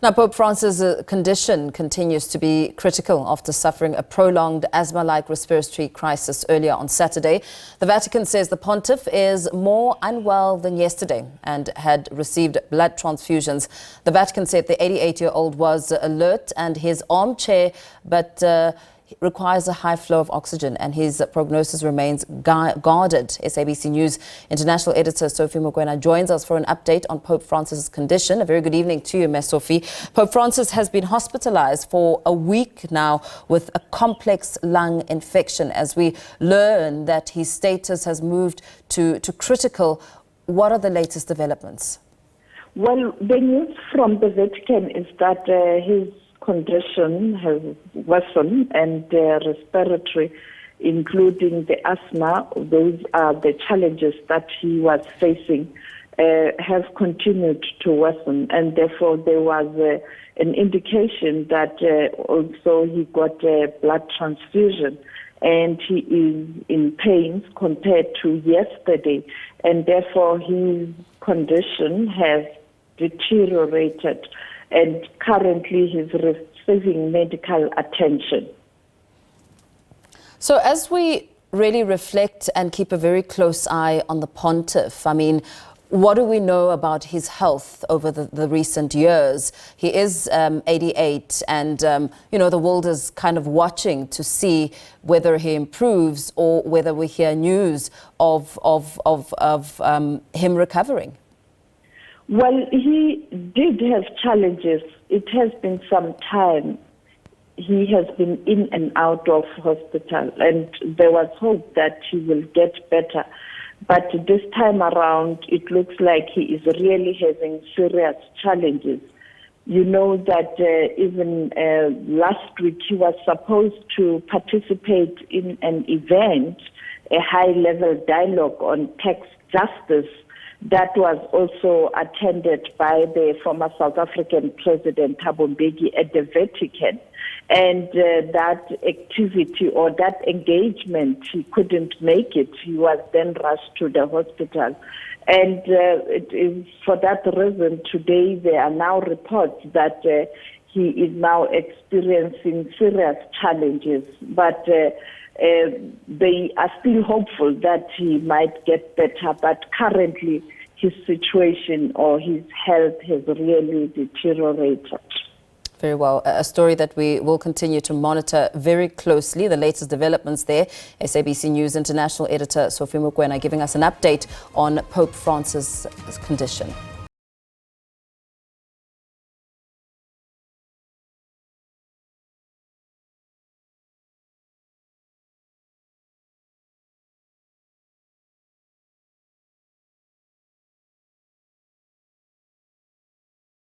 Now, Pope Francis' condition continues to be critical after suffering a prolonged asthma-like respiratory crisis earlier on Saturday. The Vatican says the pontiff is more unwell than yesterday and had received blood transfusions. The Vatican said the 88-year-old was alert and his armchair, but requires a high flow of oxygen and his prognosis remains guarded. SABC News International editor Sophie Mokoena joins us for an update on Pope Francis' condition. A very good evening to you, Ms. Sophie. Pope Francis has been hospitalized for a week now with a complex lung infection. As we learn that his status has moved to critical, what are the latest developments? Well, the news from the Vatican is that his condition has worsened and respiratory, including the asthma, those are the challenges that he was facing, have continued to worsen. And therefore there was an indication that also he got a blood transfusion and he is in pain compared to yesterday. And therefore his condition has deteriorated. And currently he's receiving medical attention. So as we really reflect and keep a very close eye on the pontiff, I mean, what do we know about his health over the recent years? He is 88 and, the world is kind of watching to see whether he improves or whether we hear news of him recovering. Well, he did have challenges. It has been some time. He has been in and out of hospital, and there was hope that he will get better. But this time around, it looks like he is really having serious challenges. You know that even last week he was supposed to participate in an event, a high-level dialogue on tax justice, that was also attended by the former South African President Thabo Mbeki at the Vatican. And that activity or that engagement, he couldn't make it. He was then rushed to the hospital. And it is for that reason, today there are now reports that he is now experiencing serious challenges. But they are still hopeful that he might get better, but currently his situation or his health has really deteriorated. Very well. A story that we will continue to monitor very closely. The latest developments there. SABC News International editor Sophie Mokoena giving us an update on Pope Francis' condition.